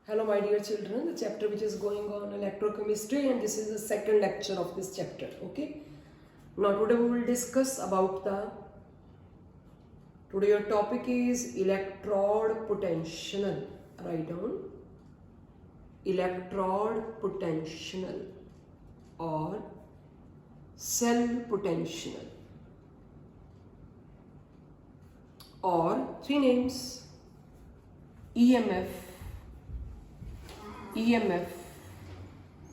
Hello my dear children, the chapter which is going on electrochemistry, and this is the second lecture of this chapter. Okay, now today we will discuss about today your topic is electrode potential. Write down electrode potential or cell potential, or three names: EMF,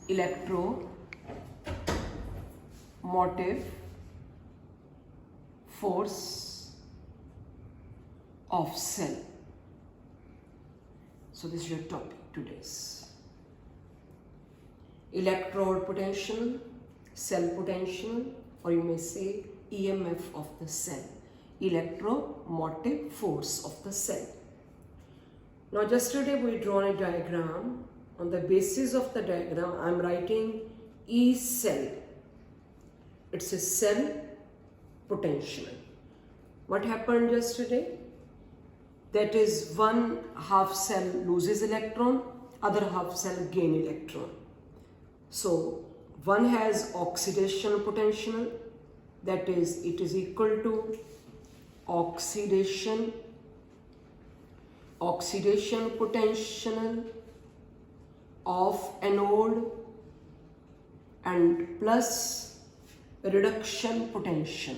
electromotive force of cell. So this is your topic today's. Electrode potential, cell potential, or you may say EMF of the cell, electromotive force of the cell. Now yesterday we drawn a diagram. On the basis of the diagram I am writing E cell. It's a cell potential. What happened yesterday? That is, one half cell loses electron, other half cell gain electron. So one has oxidation potential, that is, it is equal to oxidation potential of anode and plus reduction potential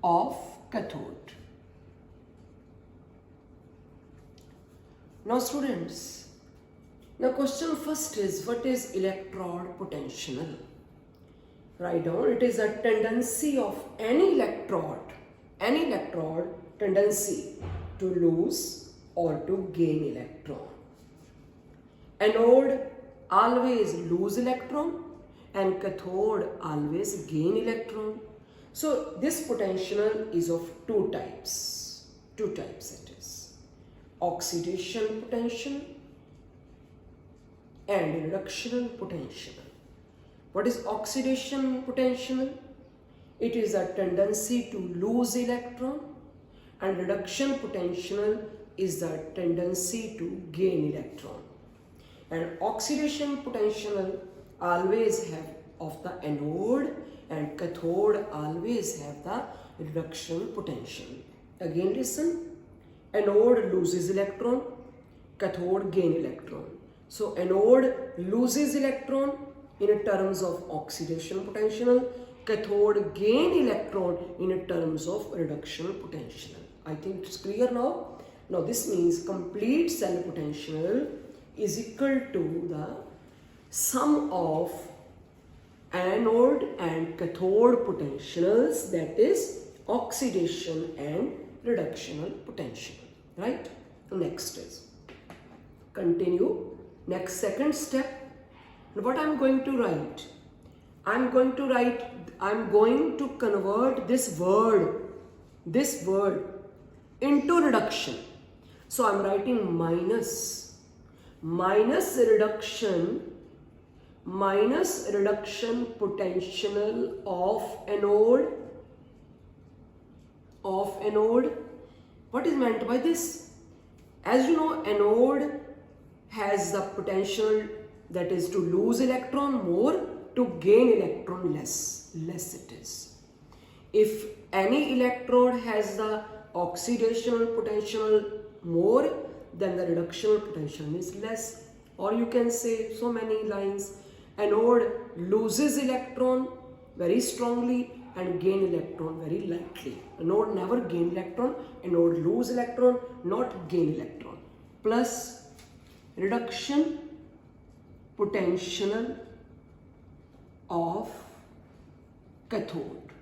of cathode. Now students, now question first is, what is electrode potential? Write down, it is a tendency of any electrode tendency to lose or to gain electron. Anode always lose electron and cathode always gain electron. So this potential is of two types it is: oxidation potential and reduction potential. What is oxidation potential? It is a tendency to lose electron, and reduction potential is the tendency to gain electron. And oxidation potential always have of the anode, and cathode always have the reduction potential. Again listen, anode loses electron, cathode gain electron. So anode loses electron in terms of oxidation potential, cathode gain electron in terms of reduction potential. I think it's clear now. Now this means complete cell potential is equal to the sum of anode and cathode potentials, that is oxidation and reduction potential. Right? Next is continue. Next, second step. What I'm going to write? I'm going to convert this word into reduction. So I'm writing minus reduction potential of anode. What is meant by this? As you know, anode has the potential, that is, to lose electron more, to gain electron less it is. If any electrode has the oxidation potential more, then the reduction potential is less. Or you can say so many lines: anode loses electron very strongly and gain electron very lightly. Anode never gain electron, anode lose electron, not gain electron. Plus reduction potential of cathode.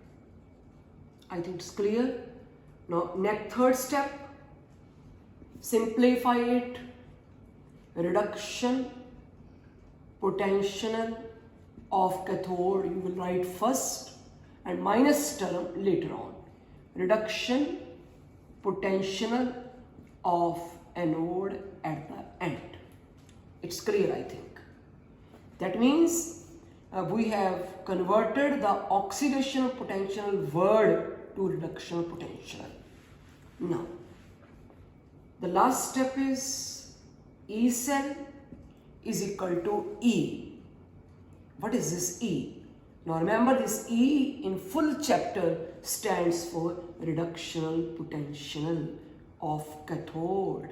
I think it's clear. Now next, third step, simplify it. Reduction potential of cathode you will write first and minus term later on. Reduction potential of anode at the end. It's clear, I think. That means we have converted the oxidation potential word to reduction potential. Now, the last step is E cell is equal to E. What is this E? Now remember, this E in full chapter stands for reductional potential of cathode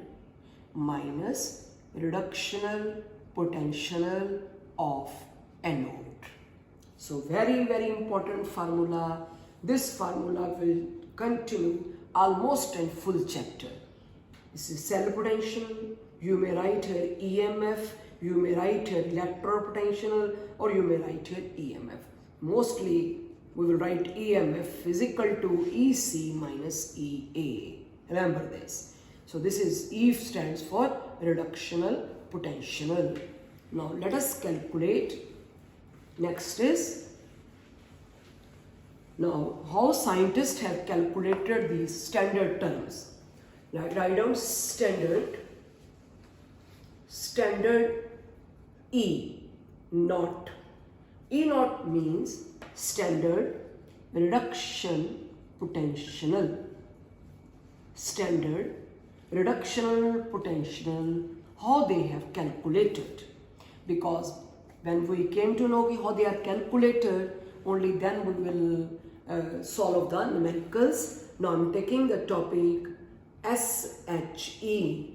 minus reductional potential of anode. So very, very important formula. This formula will continue almost in full chapter. This is cell potential. You may write here EMF, you may write here electrode potential, or you may write here EMF. Mostly we will write EMF is equal to EC minus EA. Remember this. So this is E stands for reductional potential. Now let us calculate. Next is, now how scientists have calculated these standard terms. Write down standard E naught. E naught means standard reduction potential. Standard reduction potential, how they have calculated. Because when we came to know how they are calculated, only then we will solve the numericals. Now I'm taking the topic SHE.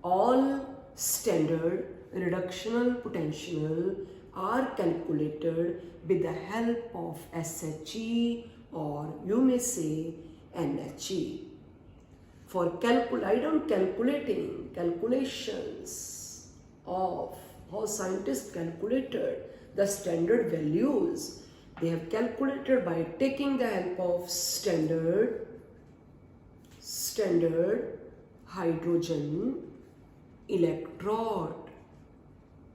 All standard reductional potential are calculated with the help of SHE, or you may say NHE. For calculations of how scientists calculated the standard values, they have calculated by taking the help of standard hydrogen electrode,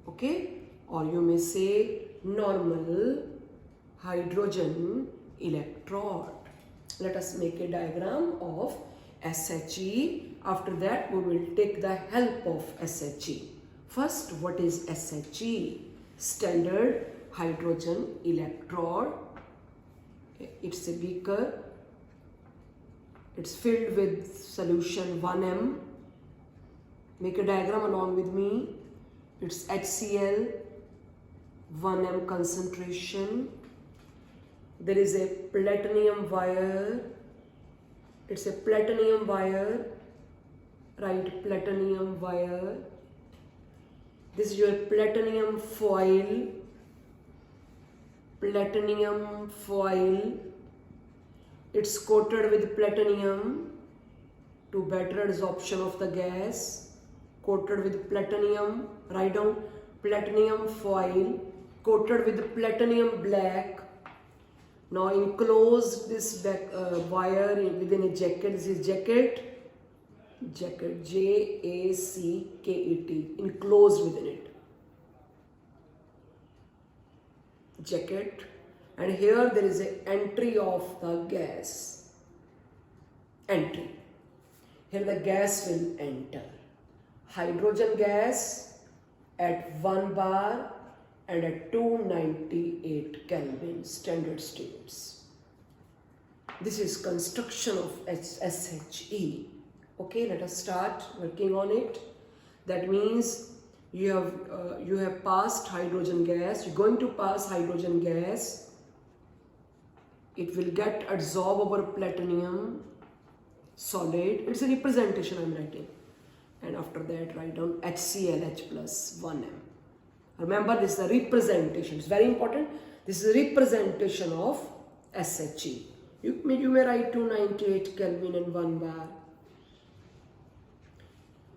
okay, or you may say normal hydrogen electrode. Let us make a diagram of SHE. After that we will take the help of SHE. First, what is SHE? Standard hydrogen electrode. It's a beaker. It's filled with solution 1M. Make a diagram along with me. It's HCl, 1M concentration. There is a platinum wire. It's a platinum wire. Write platinum wire. This is your platinum foil. Platinum foil. It's coated with platinum to better absorption of the gas. Coated with platinum. Write down platinum foil. Coated with platinum black. Now enclose this wire within a jacket. This is jacket. Jacket, J-A-C-K-E-T, enclosed within it. Jacket, and here there is an entry of the gas. Entry. Here the gas will enter. Hydrogen gas at 1 bar and at 298 Kelvin standard states. This is construction of SHE. Okay, let us start working on it. That means you have passed hydrogen gas. You're going to pass hydrogen gas. It will get absorbed over platinum solid. It's a representation I'm writing. And after that, write down HCl, H plus 1M. Remember, this is a representation. It's very important. This is a representation of SHE. You may write 298 Kelvin and 1 bar.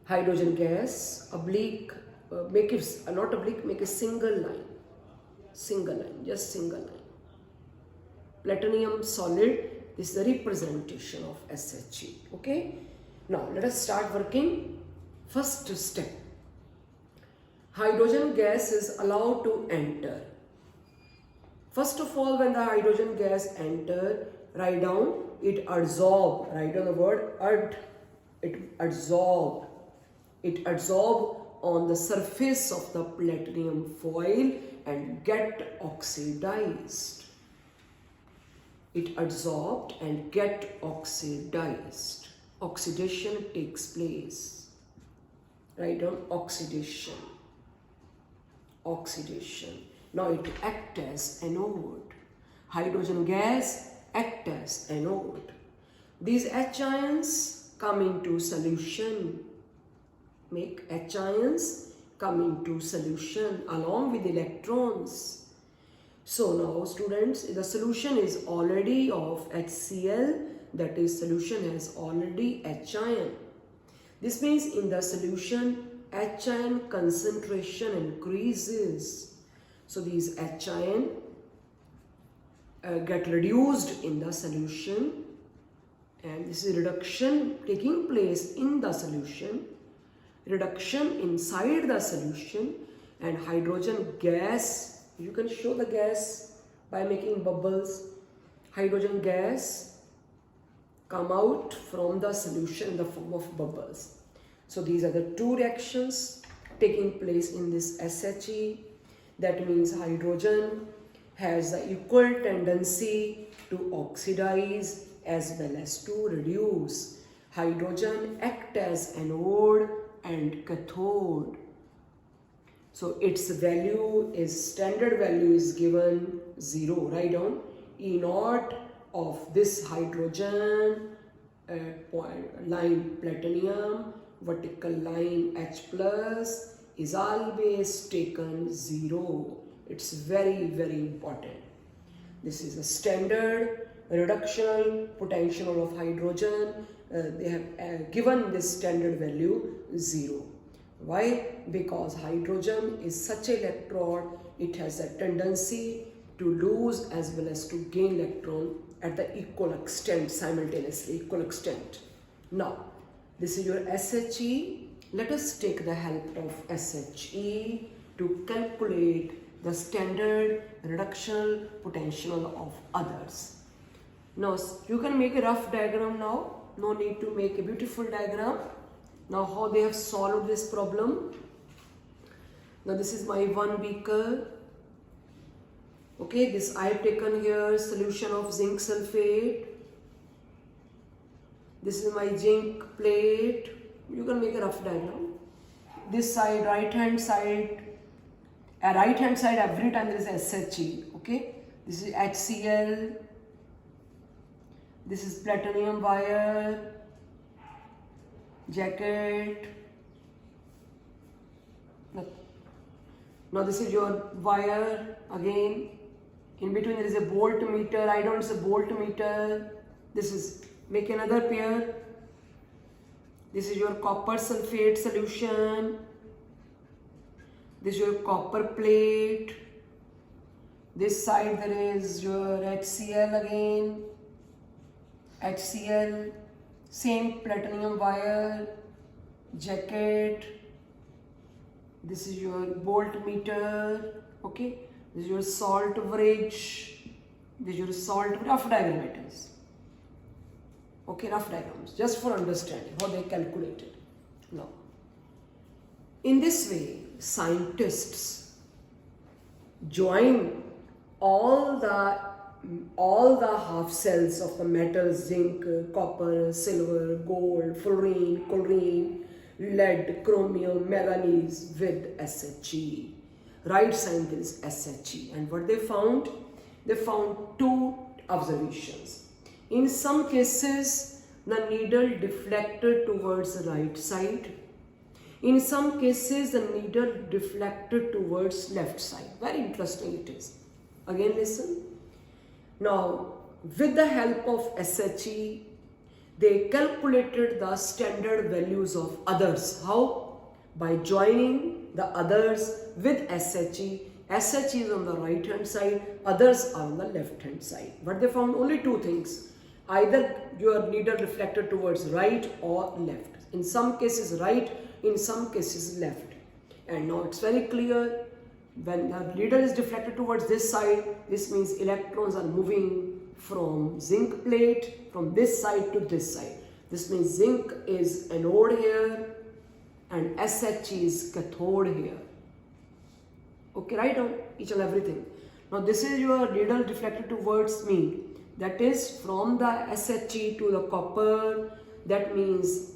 Hydrogen gas, oblique, make it not oblique, make a single line, just single line. Platinum solid, this is the representation of SHE. Okay, now let us start working. First step, hydrogen gas is allowed to enter. First of all, when the hydrogen gas enter, write down it absorb. Write down the word ad. It absorb. It absorb on the surface of the platinum foil and get oxidized. it adsorbed and get oxidized. Oxidation takes place. Write down oxidation. Oxidation. Now it acts as anode. Hydrogen gas acts as anode. These H ions come into solution. Make H ions come into solution along with electrons. So now students, the solution is already of HCl, that is solution has already H ion. This means in the solution H ion concentration increases. So these H ion get reduced in the solution, and this is reduction taking place in the solution, reduction inside the solution, and hydrogen gas. You can show the gas by making bubbles. Hydrogen gas come out from the solution in the form of bubbles. So these are the two reactions taking place in this SHE. That means hydrogen has the equal tendency to oxidize as well as to reduce. Hydrogen acts as anode and cathode. So its value is, standard value is given 0. Write down E naught of this hydrogen line platinum, vertical line H plus is always taken 0. It's very, very important. This is a standard reduction potential of hydrogen. They have given this standard value 0. Why? Because hydrogen is such an electrode, it has a tendency to lose as well as to gain electron at the equal extent, simultaneously, equal extent. Now, this is your SHE. Let us take the help of SHE to calculate the standard reduction potential of others. Now, you can make a rough diagram now. No need to make a beautiful diagram. Now, how they have solved this problem. Now, this is my one beaker. Okay, this I have taken here solution of zinc sulfate. This is my zinc plate. You can make a rough diagram. This side, right hand side every time there is SHE. Okay, this is HCl. This is platinum wire, jacket. Now this is your wire again. In between there is a voltmeter. I don't say voltmeter. This is, make another pair. This is your copper sulfate solution. This is your copper plate. This side there is your HCl again. HCl, same platinum wire, jacket. This is your voltmeter. Okay. This is your salt bridge. This is your salt, rough diagram it is. Okay, rough diagrams, just for understanding how they calculated. Now, in this way, scientists join all the half cells of the metals, zinc, copper, silver, gold, fluorine, chlorine, lead, chromium, manganese with SHE. Right side there is SHE. And what they found? They found two observations. In some cases, the needle deflected towards the right side. In some cases, the needle deflected towards left side. Very interesting it is. Again, listen. Now, with the help of SHE, they calculated the standard values of others. How? By joining the others with SHE. SHE is on the right hand side, others are on the left hand side. But they found only two things. Either your needle reflected towards right or left. In some cases right, in some cases left. And now it's very clear, when the needle is deflected towards this side, this means electrons are moving from zinc plate from this side to this side. This means zinc is anode here and SHE is cathode here. Okay, write down each and everything. Now this is your needle deflected towards me. that is from the SHE to the copper. That means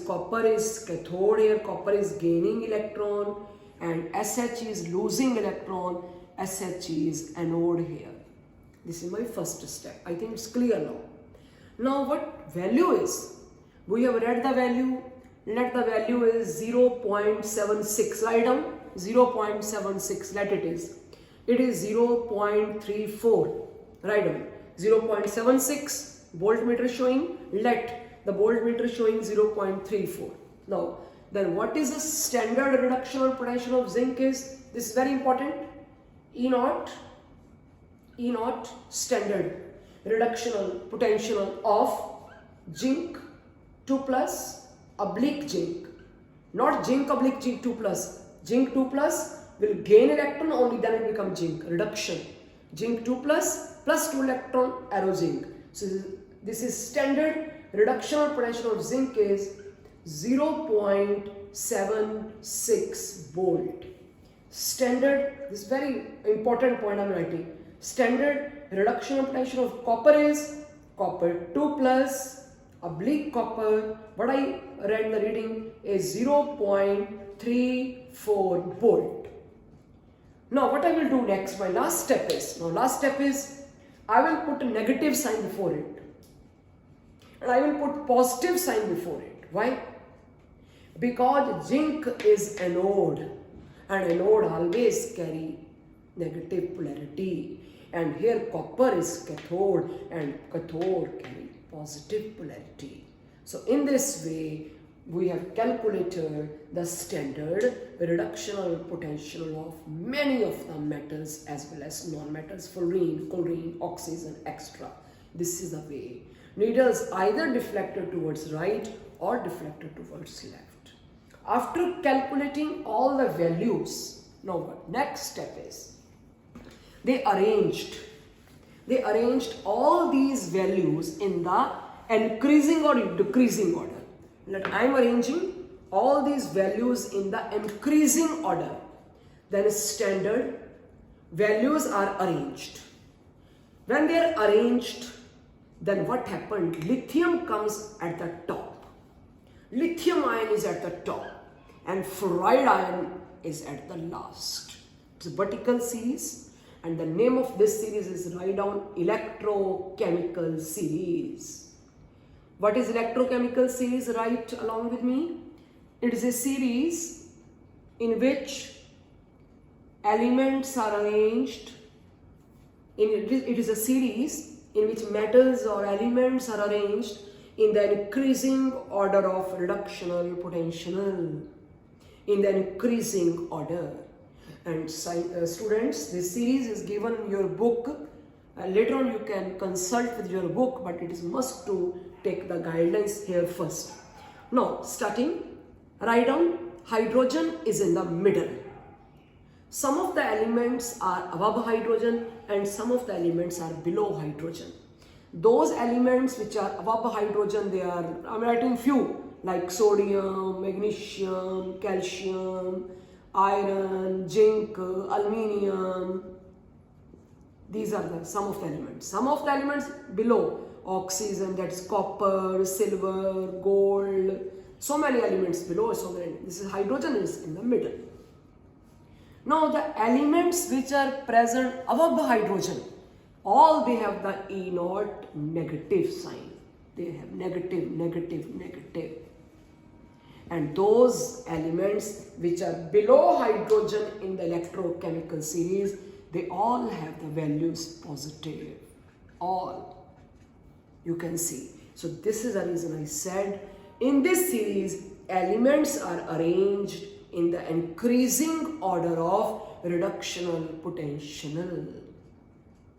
copper is cathode here, copper is gaining electron, and SHE is losing electron, SHE is anode here. This is my first step. I think it's clear now. Now what value is? We have read the value. Let the value is 0.76. Write down 0.76. Let it is. It is 0.34. Write down 0.76. Voltmeter showing. Let the voltmeter showing 0.34. Now then what is the standard reduction potential of zinc is? This is very important. E naught standard reductional potential of zinc 2 plus oblique zinc, not zinc oblique zinc 2 plus. Zinc 2 plus will gain electron, only then it becomes zinc. Reduction. Zinc 2 plus 2 electron, arrow zinc. So this is standard reduction potential of zinc is 0.76 volt. Standard, this very important point I am writing. Standard reduction potential of copper is copper 2 plus oblique copper. What I read in the reading is 0.34 volt. Now what I will do next, my last step is I will put a negative sign before it and I will put positive sign before it. Why? Because zinc is anode and anode always carry negative polarity, and here copper is cathode and cathode carry positive polarity. So in this way we have calculated the standard reductional potential of many of the metals as well as non-metals, fluorine, chlorine, oxygen, etc. This is the way. Needles either deflected towards right or deflected towards left. After calculating all the values, now what next step is? They arranged all these values in the increasing or decreasing order. Let I am arranging all these values in the increasing order. Then standard values are arranged. When they are arranged, then what happened? Lithium comes at the top. Lithium ion is at the top and fluoride ion is at the last. It's a vertical series, and the name of this series is, write down, electrochemical series. What is electrochemical series? Write along with me. It is a series in which elements are arranged. It is a series in which metals or elements are arranged in the increasing order of reductional potential. In the increasing order. And students, this series is given in your book. Later on you can consult with your book, but it is must to take the guidelines here first. Now starting, write down hydrogen is in the middle. Some of the elements are above hydrogen and some of the elements are below hydrogen. Those elements which are above hydrogen, they are, I am writing few like sodium, magnesium, calcium, iron, zinc, aluminium. These are some of the elements. Some of the elements below, oxygen, that is copper, silver, gold, so many elements below, so many. This is hydrogen is in the middle. Now the elements which are present above hydrogen, all they have the E naught negative sign. They have negative, negative, negative. And those elements which are below hydrogen in the electrochemical series, they all have the values positive. All. You can see. So this is the reason I said in this series elements are arranged in the increasing order of reductional potential.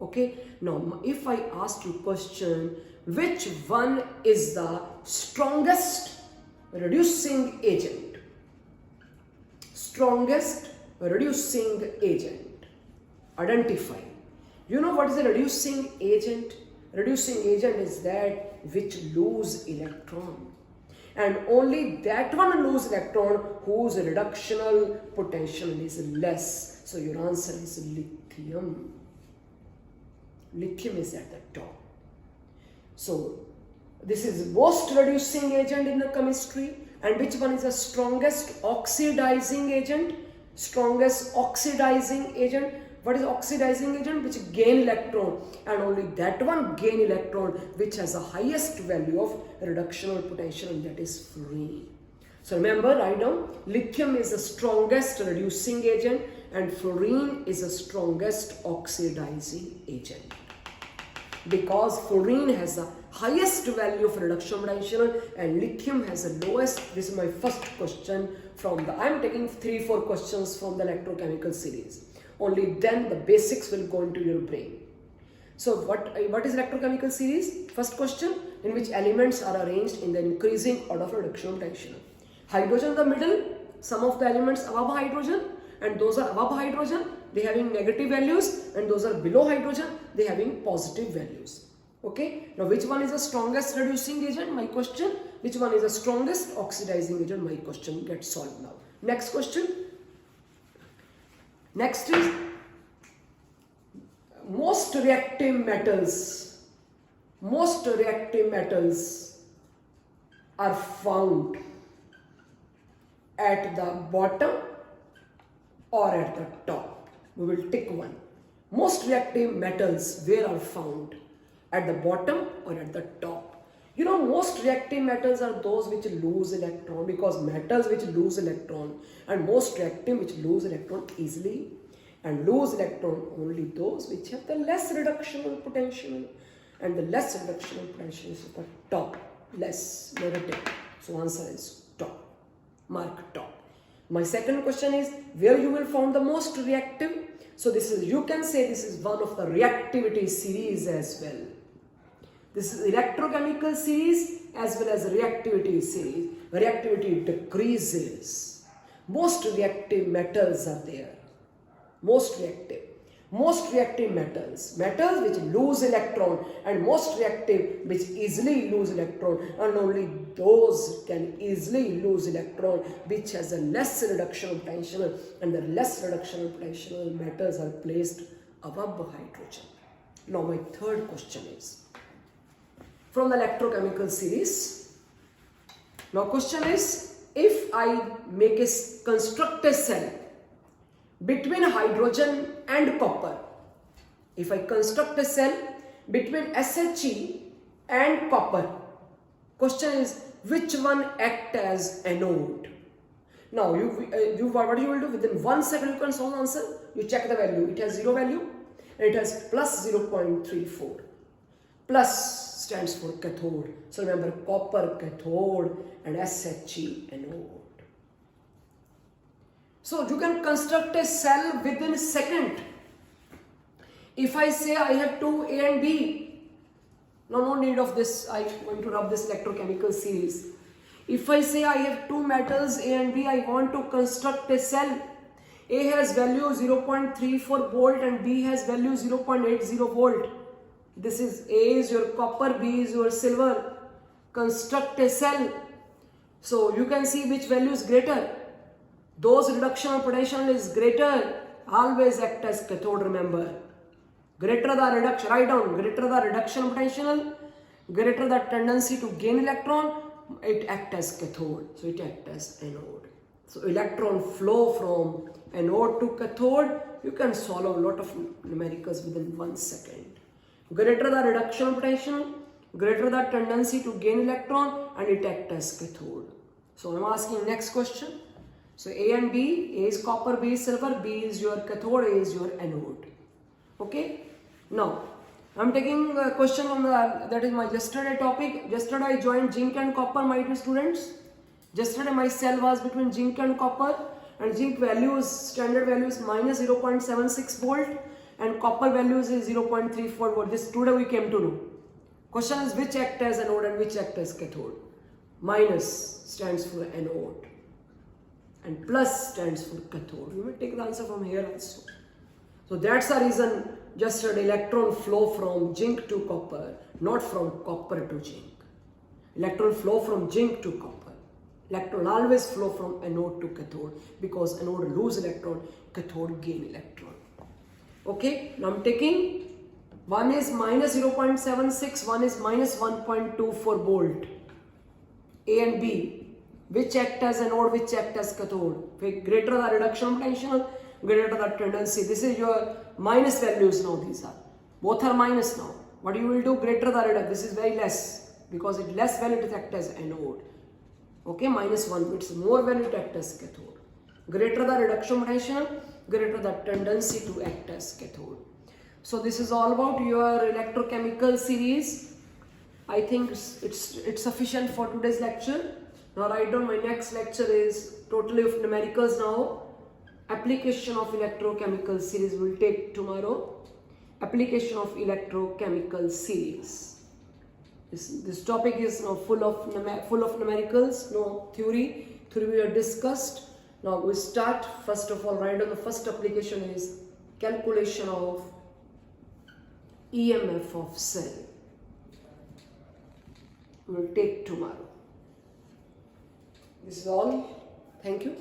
Okay. Now if I ask you question, which one is the strongest reducing agent? Strongest reducing agent. Identify. You know what is a reducing agent? Reducing agent is that which lose electron. And only that one lose electron whose reductional potential is less. So your answer is lithium. Lithium is at the top. So this is most reducing agent in the chemistry, and which one is the strongest oxidizing agent? Strongest oxidizing agent. What is oxidizing agent? Which gain electron, and only that one gain electron which has the highest value of reductional potential, and that is fluorine. So remember, write down, lithium is the strongest reducing agent and fluorine is the strongest oxidizing agent. Because fluorine has the highest value of reduction potential and lithium has the lowest. This is my first question from the, I am taking 3-4 questions from the electrochemical series. Only then the basics will go into your brain. So what is electrochemical series? First question, in which elements are arranged in the increasing order of reduction potential. Hydrogen in the middle, some of the elements above hydrogen, and those are above hydrogen, they having negative values, and those are below hydrogen, they having positive values. Okay, now which one is the strongest reducing agent? My question. Which one is the strongest oxidizing agent? My question gets solved now. Next question. Next is most reactive metals. Most reactive metals are found at the bottom or at the top. We will tick one. Most reactive metals where are found? At the bottom or at the top? You know, most reactive metals are those which lose electron, because metals which lose electron, and most reactive which lose electron easily, and lose electron only those which have the less reductional potential, and the less reductional potential is at the top, less negative. So answer is top. Mark top. My second question is where you will find the most reactive. So this is, you can say this is one of the reactivity series as well. This is electrochemical series as well as reactivity series. Reactivity decreases. Most reactive metals are there. Most reactive metals. Metals which lose electron, and most reactive which easily lose electron, and only those can easily lose electron which has a less reduction potential, and the less reduction potential metals are placed above hydrogen. Now my third question is from the electrochemical series. Now question is, if I construct a cell between hydrogen and copper, if I construct a cell between SHE and copper, question is which one act as anode? Now what you will do, within 1 second you can solve the answer. You check the value, it has 0 value and it has plus 0.34. Plus stands for cathode. So remember, copper cathode and SHE anode. So you can construct a cell within a second. If I say I have two A and B, no need of this, I'm going to rub this electrochemical series. If I say I have two metals A and B, I want to construct a cell. A has value 0.34 volt and B has value 0.80 volt. This is A is your copper, B is your silver. Construct a cell. So you can see which value is greater. Those reduction potential is greater, always act as cathode, remember. Greater the reduction, write down, greater the reduction potential, greater the tendency to gain electron, it act as cathode, so it act as anode. So electron flow from anode to cathode, you can solve a lot of numericals within 1 second. Greater the reduction potential, greater the tendency to gain electron, and it act as cathode. So I am asking next question. So A and B, A is copper, B is silver, B is your cathode, A is your anode. Okay. Now I am taking a question on that is my yesterday topic. Yesterday I joined zinc and copper, my dear students. Yesterday my cell was between zinc and copper, and zinc values, standard value is minus 0.76 volt and copper values is 0.34 volt. This today we came to know. Question is which act as anode and which act as cathode. Minus stands for anode and plus stands for cathode. You may take the answer from here also. So that's the reason yesterday electron flow from zinc to copper, not from copper to zinc. Electron flow from zinc to copper. Electron always flow from anode to cathode, because anode lose electron, cathode gain electron. Okay, now I'm taking One is minus 0.76, one is minus 1.24 volt. A and B, which act as anode, which act as cathode. Greater the reduction potential, greater the tendency. This is your minus values now, these are. Both are minus now. What you will do, greater the reduction, this is very less, because it less value to act as anode. Okay, minus 1, it's more value to act as cathode. Greater the reduction potential, greater the tendency to act as cathode. So this is all about your electrochemical series. I think it's sufficient for today's lecture. Now write down, my next lecture is totally of numericals now. Application of electrochemical series will take tomorrow. Application of electrochemical series. This topic is now full of numericals, no theory. Theory we have discussed. Now we start. First of all, write down the first application is calculation of EMF of cell. We will take tomorrow. This is all. Thank you.